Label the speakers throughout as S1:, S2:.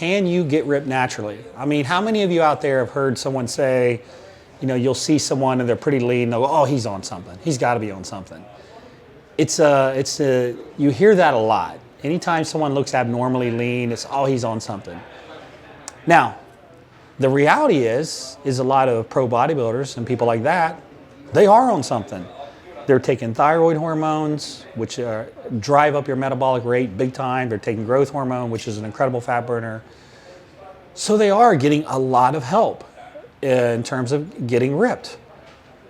S1: can you get ripped naturally? I mean, how many of you out there have heard someone say, you know, you'll see someone and they're pretty lean, they'll go, oh, he's on something. He's got to be on something. You hear that a lot. Anytime someone looks abnormally lean, it's, oh, he's on something. Now, the reality is a lot of pro bodybuilders and people like that, they are on something. They're taking thyroid hormones, which drive up your metabolic rate big time. They're taking growth hormone, which is an incredible fat burner. So they are getting a lot of help in terms of getting ripped.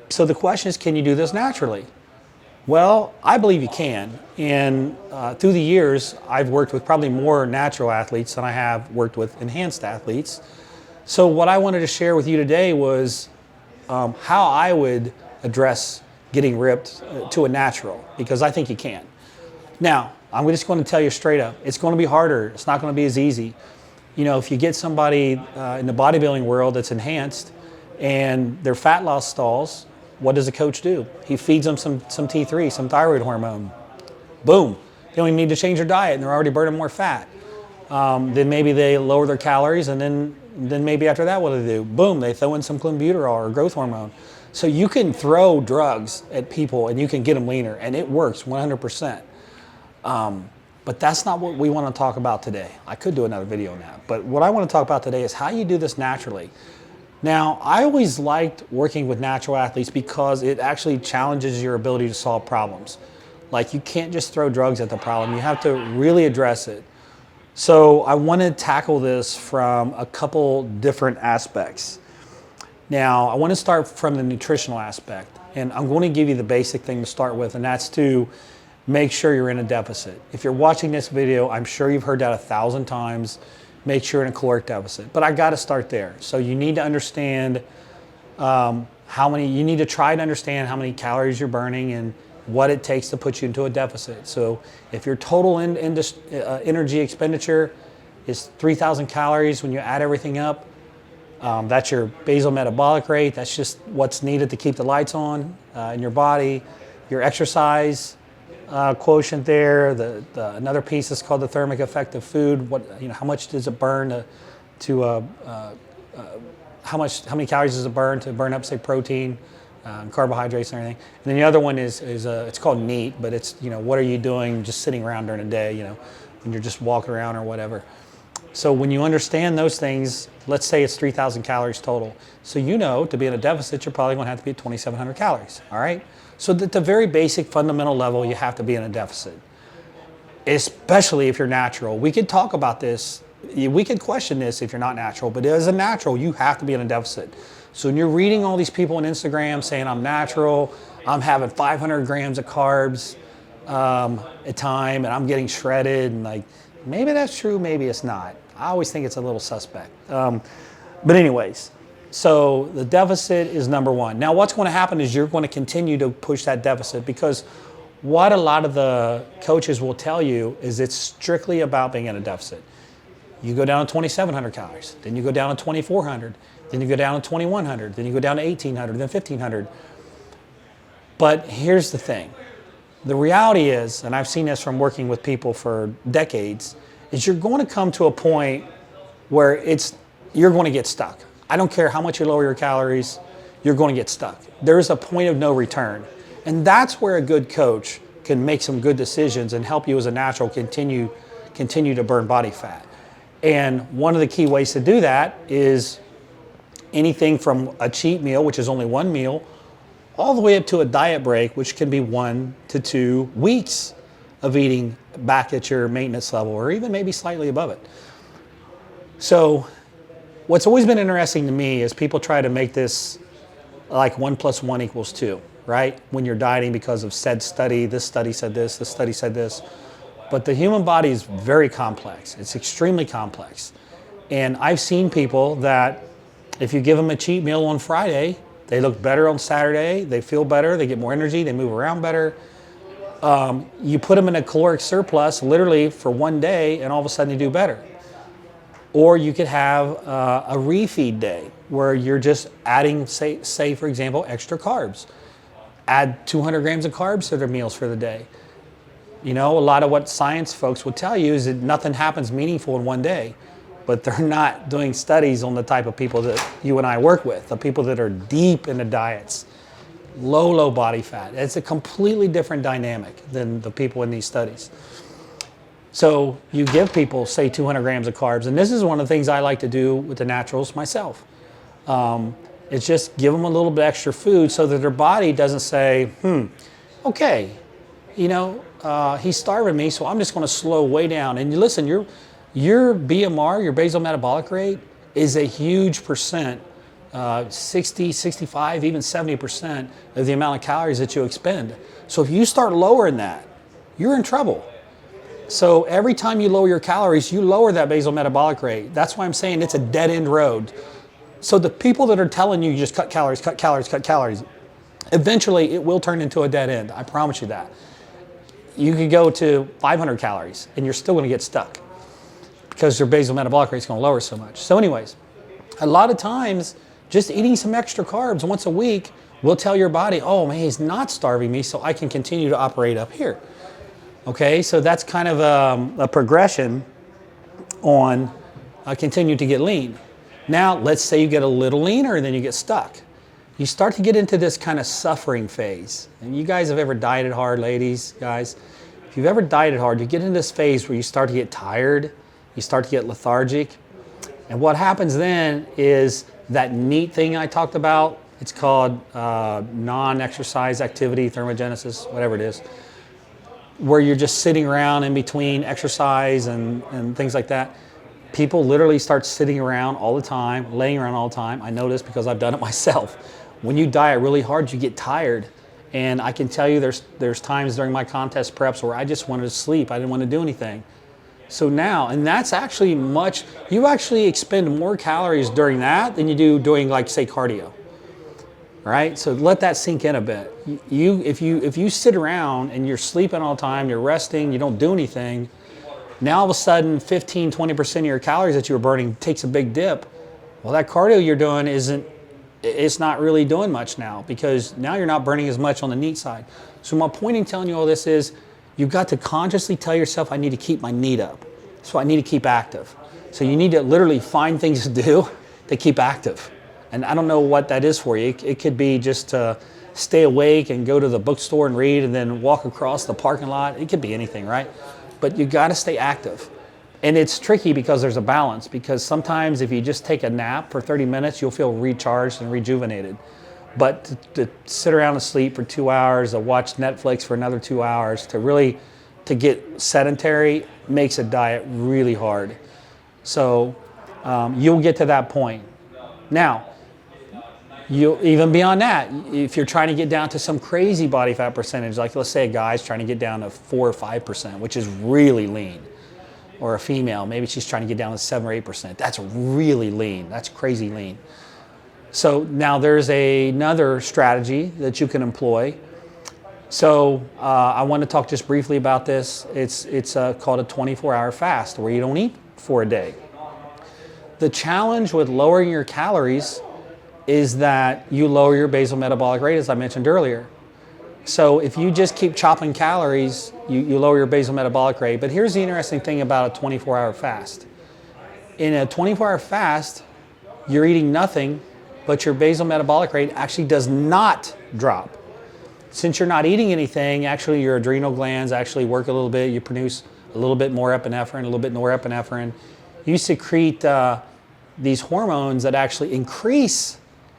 S1: So the question is, can you do this naturally? Well, I believe you can. And through the years, I've worked with probably more natural athletes than I have worked with enhanced athletes. So what I wanted to share with you today was how I would address getting ripped to a natural, because I think you can. Now, I'm just going to tell you straight up, it's going to be harder. It's not going to be as easy. You know, if you get somebody in the bodybuilding world that's enhanced and their fat loss stalls, what does the coach do? He feeds them some T3, some thyroid hormone. Boom. They don't even need to change their diet and they're already burning more fat. Then maybe they lower their calories, and then maybe after that, what do they do? Boom, they throw in some clenbuterol or growth hormone. So you can throw drugs at people and you can get them leaner, and it works 100%. But that's not what we want to talk about today. I could do another video on that. But what I want to talk about today is how you do this naturally. Now, I always liked working with natural athletes because it actually challenges your ability to solve problems. Like, you can't just throw drugs at the problem. You have to really address it. So I want to tackle this from a couple different aspects. Now, I want to start from the nutritional aspect, and I'm going to give you the basic thing to start with, and that's to make sure you're in a deficit. If you're watching this video, I'm sure you've heard that 1,000 times, make sure you're in a caloric deficit. But I got to start there. So you need to understand you need to try to understand how many calories you're burning and what it takes to put you into a deficit. So if your total energy expenditure is 3,000 calories when you add everything up, that's your basal metabolic rate. That's just what's needed to keep the lights on in your body. Your exercise quotient there. Another piece is called the thermic effect of food. How much does it burn how many calories does it burn to burn up, say, protein, carbohydrates, and everything. And then the other one is it's called NEAT, but it's what are you doing just sitting around during the day? When you're just walking around or whatever. So when you understand those things, let's say it's 3,000 calories total. So to be in a deficit, you're probably going to have to be at 2,700 calories, all right? So at the very basic fundamental level, you have to be in a deficit, especially if you're natural. We could talk about this. We could question this if you're not natural, but as a natural, you have to be in a deficit. So when you're reading all these people on Instagram saying, I'm natural, I'm having 500 grams of carbs a time, and I'm getting shredded, and maybe that's true, maybe it's not. I always think it's a little suspect. But anyways, so the deficit is number one. Now what's going to happen is you're going to continue to push that deficit, because what a lot of the coaches will tell you is it's strictly about being in a deficit. You go down to 2,700 calories, then you go down to 2,400, then you go down to 2,100, then you go down to 1,800, then 1,500. But here's the thing. The reality is, and I've seen this from working with people for decades, is you're going to come to a point where you're going to get stuck. I don't care how much you lower your calories, you're going to get stuck. There's a point of no return. And that's where a good coach can make some good decisions and help you as a natural continue to burn body fat. And one of the key ways to do that is anything from a cheat meal, which is only one meal, all the way up to a diet break, which can be 1 to 2 weeks of eating back at your maintenance level, or even maybe slightly above it. So what's always been interesting to me is people try to make this like 1 + 1 = 2, right? When you're dieting because of said study, this study said this study said this. But the human body is very complex. It's extremely complex. And I've seen people that if you give them a cheat meal on Friday, they look better on Saturday, they feel better, they get more energy, they move around better. You put them in a caloric surplus literally for one day, and all of a sudden you do better. Or you could have a refeed day where you're just adding, say for example, extra carbs. Add 200 grams of carbs to their meals for the day. A lot of what science folks will tell you is that nothing happens meaningful in one day. but they're not doing studies on the type of people that you and I work with, the people that are deep into diets, low body fat. It's a completely different dynamic than the people in these studies. So you give people, say, 200 grams of carbs, and this is one of the things I like to do with the naturals myself. It's just give them a little bit extra food so that their body doesn't say, okay, he's starving me, so I'm just going to slow way down. And listen, your BMR, your basal metabolic rate, is a huge percent, 60, 65, even 70% of the amount of calories that you expend. So if you start lowering that, you're in trouble. So every time you lower your calories, you lower that basal metabolic rate. That's why I'm saying it's a dead end road. So the people that are telling you just cut calories, eventually it will turn into a dead end. I promise you that. You could go to 500 calories and you're still going to get stuck because your basal metabolic rate is going to lower so much. So anyways, a lot of times just eating some extra carbs once a week will tell your body, oh man, he's not starving me, so I can continue to operate up here. Okay, so that's kind of a progression on continue to get lean. Now, let's say you get a little leaner and then you get stuck. You start to get into this kind of suffering phase. And you guys have ever dieted hard, ladies, guys? If you've ever dieted hard, you get into this phase where you start to get tired, you start to get lethargic. And what happens then is that NEAT thing I talked about, it's called non-exercise activity thermogenesis, whatever it is, where you're just sitting around in between exercise and things like that. People literally start sitting around all the time, laying around all the time. I know this because I've done it myself. When you diet really hard, you get tired. And I can tell you there's times during my contest preps where I just wanted to sleep. I didn't want to do anything. So now, and that's actually you actually expend more calories during that than you do doing, like, say, cardio. Right? So let that sink in a bit. If you sit around and you're sleeping all the time, you're resting, you don't do anything, now all of a sudden 15, 20% of your calories that you were burning takes a big dip. Well, that cardio you're doing it's not really doing much now because now you're not burning as much on the NEAT side. So my point in telling you all this is you've got to consciously tell yourself, I need to keep my NEAT up. So I need to keep active. So you need to literally find things to do to keep active. And I don't know what that is for you. It could be just to stay awake and go to the bookstore and read and then walk across the parking lot. It could be anything, right? But you got to stay active. And it's tricky because there's a balance, because sometimes if you just take a nap for 30 minutes, you'll feel recharged and rejuvenated. But to sit around and sleep for 2 hours, to watch Netflix for another 2 hours, to get sedentary makes a diet really hard. So you'll get to that point. Now, even beyond that, if you're trying to get down to some crazy body fat percentage, like let's say a guy's trying to get down to 4 or 5%, which is really lean, or a female, maybe she's trying to get down to 7 or 8%. That's really lean. That's crazy lean. So now there's another strategy that you can employ. So I want to talk just briefly about this. It's called a 24-hour fast, where you don't eat for a day. The challenge with lowering your calories is that you lower your basal metabolic rate, as I mentioned earlier. So if you just keep chopping calories, you lower your basal metabolic rate. But here's the interesting thing about a 24-hour fast. In a 24-hour fast, you're eating nothing, but your basal metabolic rate actually does not drop. Since you're not eating anything, actually your adrenal glands actually work a little bit. You produce a little bit more epinephrine, a little bit norepinephrine. You secrete these hormones that actually increase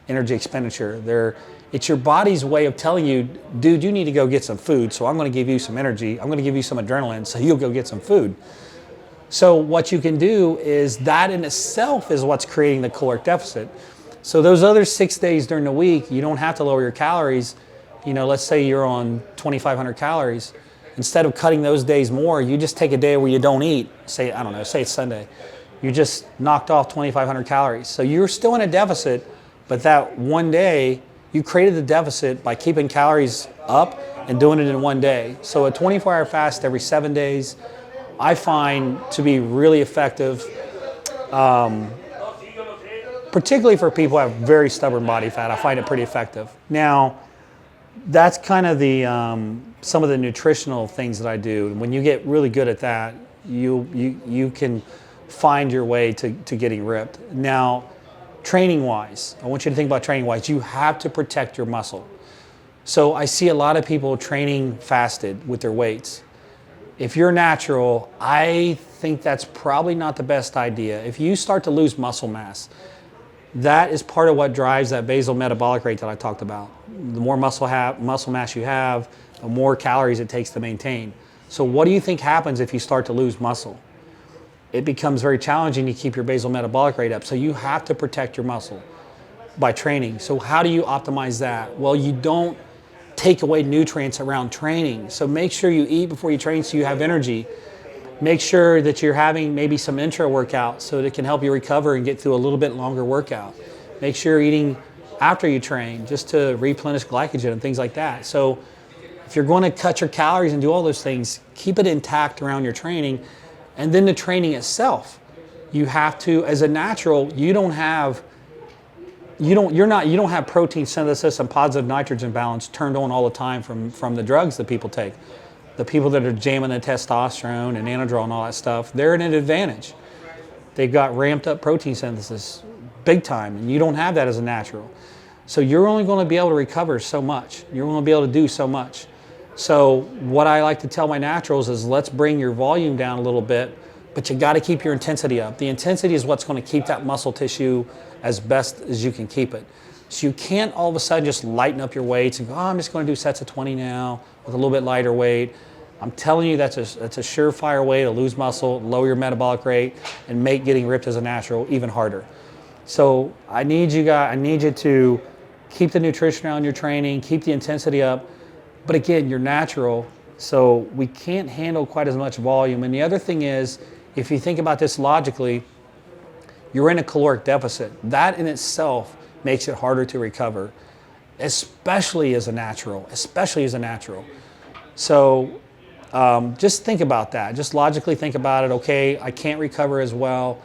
S1: energy expenditure. It's your body's way of telling you, dude, you need to go get some food, so I'm going to give you some energy. I'm going to give you some adrenaline, so you'll go get some food. So what you can do is that in itself is what's creating the caloric deficit. So those other 6 days during the week, you don't have to lower your calories. Let's say you're on 2,500 calories. Instead of cutting those days more, you just take a day where you don't eat. Say it's Sunday. You just knocked off 2,500 calories. So you're still in a deficit, but that one day, you created the deficit by keeping calories up and doing it in one day. So a 24-hour fast every 7 days, I find to be really effective, particularly for people who have very stubborn body fat. I find it pretty effective. Now, that's kind of some of the nutritional things that I do. When you get really good at that, you can find your way to getting ripped. Now, training wise, I want you to think about training wise, you have to protect your muscle. So I see a lot of people training fasted with their weights. If you're natural, I think that's probably not the best idea. If you start to lose muscle mass, that is part of what drives that basal metabolic rate that I talked about. The more muscle mass you have, the more calories it takes to maintain. So what do you think happens if you start to lose muscle? It becomes very challenging to keep your basal metabolic rate up. So you have to protect your muscle by training. So how do you optimize that? Well, you don't take away nutrients around training. So make sure you eat before you train so you have energy. Make sure that you're having maybe some intra workout so that it can help you recover and get through a little bit longer workout. Make sure you're eating after you train just to replenish glycogen and things like that. So if you're going to cut your calories and do all those things, keep it intact around your training. And then the training itself, you have to, as a natural, you don't have protein synthesis and positive nitrogen balance turned on all the time from the drugs that people take. The people that are jamming the testosterone and anadrol and all that stuff, they're at an advantage. They've got ramped up protein synthesis big time, and you don't have that as a natural. So you're only going to be able to recover so much. You're going to be able to do so much. So what I like to tell my naturals is let's bring your volume down a little bit, but you got to keep your intensity up. The intensity is what's going to keep that muscle tissue as best as you can keep it. So you can't all of a sudden just lighten up your weights and go, oh, I'm just going to do sets of 20 now with a little bit lighter weight. I'm telling you that's a surefire way to lose muscle, lower your metabolic rate, and make getting ripped as a natural even harder. So I need you to keep the nutrition around your training, keep the intensity up. But again, you're natural, so we can't handle quite as much volume. And the other thing is, if you think about this logically, you're in a caloric deficit. That in itself makes it harder to recover, especially as a natural, So just think about that. Just logically think about it. Okay, I can't recover as well,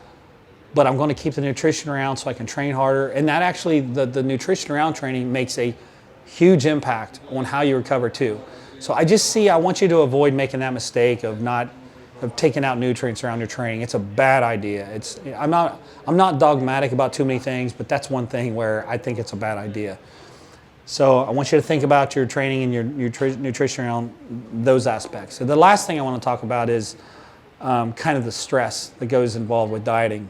S1: but I'm going to keep the nutrition around so I can train harder. And that actually, the nutrition around training makes a huge impact on how you recover too. So I want you to avoid making that mistake of taking out nutrients around your training. It's a bad idea. I'm not dogmatic about too many things, but that's one thing where I think it's a bad idea. So I want you to think about your training and your nutrition around those aspects. So the last thing I want to talk about is kind of the stress that goes involved with dieting.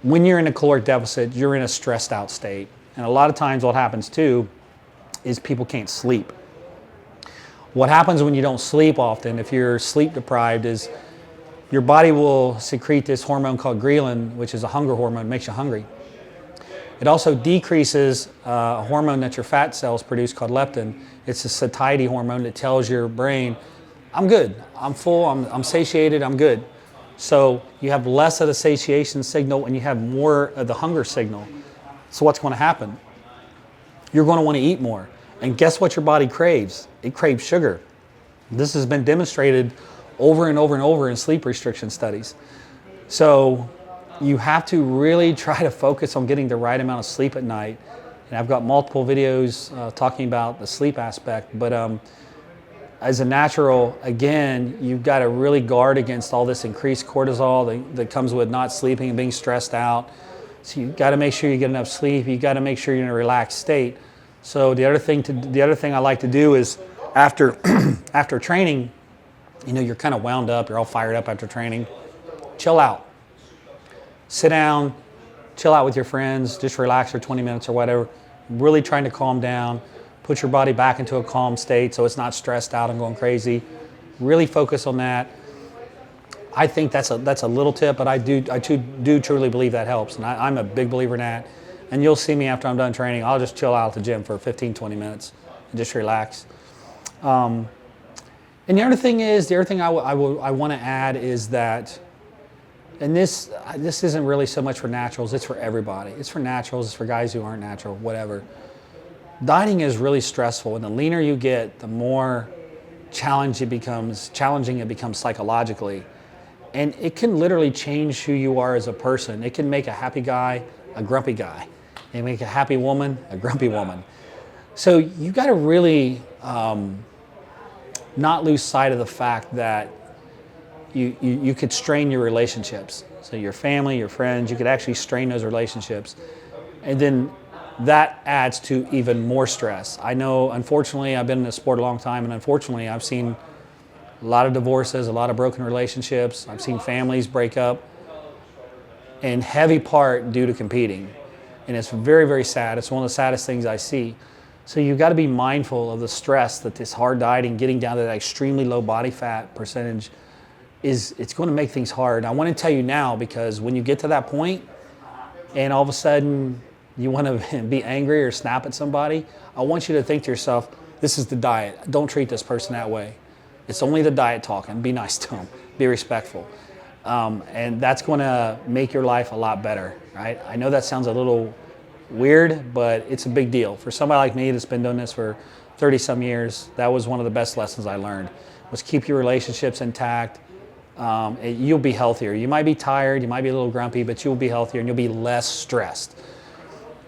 S1: When you're in a caloric deficit, you're in a stressed out state. And a lot of times what happens too is people can't sleep. What happens when you don't sleep often, if you're sleep deprived, is your body will secrete this hormone called ghrelin, which is a hunger hormone, makes you hungry. It also decreases a hormone that your fat cells produce called leptin. It's a satiety hormone that tells your brain, I'm good, I'm full, I'm satiated, I'm good. So you have less of the satiation signal and you have more of the hunger signal. So what's going to happen? You're going to want to eat more. And guess what your body craves? It craves sugar. This has been demonstrated over and over and over in sleep restriction studies. So you have to really try to focus on getting the right amount of sleep at night. And I've got multiple videos talking about the sleep aspect. But as a natural, again, you've got to really guard against all this increased cortisol that comes with not sleeping and being stressed out. So you've got to make sure you get enough sleep. You've got to make sure you're in a relaxed state. So the other thing I like to do is after training, you're kind of wound up, you're all fired up after training. Chill out. Sit down, chill out with your friends, just relax for 20 minutes or whatever. Really trying to calm down, put your body back into a calm state so it's not stressed out and going crazy. Really focus on that. I think that's a little tip, but I do truly believe that helps. And I'm a big believer in that. And you'll see me after I'm done training, I'll just chill out at the gym for 15, 20 minutes and just relax. And the other thing I want to add is that, and this isn't really so much for naturals, it's for everybody. It's for naturals, it's for guys who aren't natural, whatever. Dieting is really stressful, and the leaner you get, the more challenging it becomes psychologically. And it can literally change who you are as a person. It can make a happy guy a grumpy guy. It can make a happy woman a grumpy woman. So you got to really not lose sight of the fact that you could strain your relationships. So your family, your friends, you could actually strain those relationships. And then that adds to even more stress. I know, unfortunately, I've been in the sport a long time, and unfortunately, I've seen a lot of divorces, a lot of broken relationships. I've seen families break up, in heavy part due to competing. And it's very, very sad. It's one of the saddest things I see. So you've got to be mindful of the stress that this hard dieting, getting down to that extremely low body fat percentage, it's going to make things hard. I want to tell you now, because when you get to that point and all of a sudden you want to be angry or snap at somebody, I want you to think to yourself, this is the diet. Don't treat this person that way. It's only the diet talking. Be nice to them. Be respectful. And that's going to make your life a lot better, right? I know that sounds a little weird, but it's a big deal. For somebody like me that's been doing this for 30 some years, that was one of the best lessons I learned, was keep your relationships intact. You'll be healthier. You might be tired, you might be a little grumpy, but you'll be healthier and you'll be less stressed.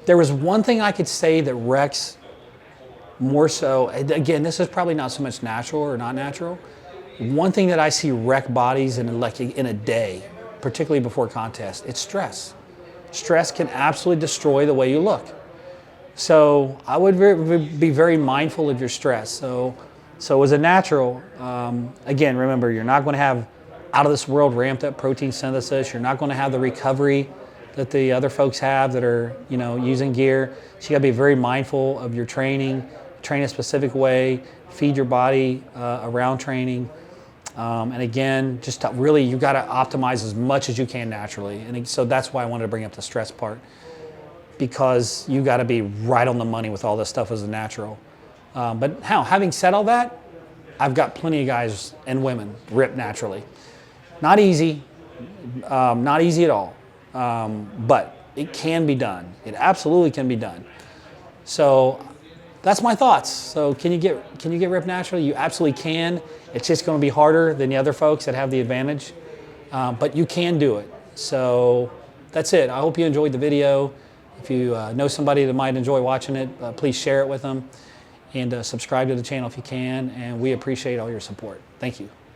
S1: There was one thing I could say that wrecks more so, again, this is probably not so much natural or not natural. One thing that I see wreck bodies in a day, particularly before contest, it's stress. Stress can absolutely destroy the way you look. So I would be very mindful of your stress. So as a natural, again, remember, you're not going to have out of this world ramped up protein synthesis. You're not going to have the recovery that the other folks have that are, using gear. So you got to be very mindful of your training, train a specific way, feed your body around training. And again, just really, you got to optimize as much as you can naturally. And so that's why I wanted to bring up the stress part, because you got to be right on the money with all this stuff as a natural. But having said all that, I've got plenty of guys and women ripped naturally. Not easy at all, but it can be done. It absolutely can be done. So that's my thoughts. So can you get ripped naturally? You absolutely can. It's just going to be harder than the other folks that have the advantage, but you can do it. So that's it. I hope you enjoyed the video. If you know somebody that might enjoy watching it, please share it with them, and subscribe to the channel if you can. And we appreciate all your support. Thank you.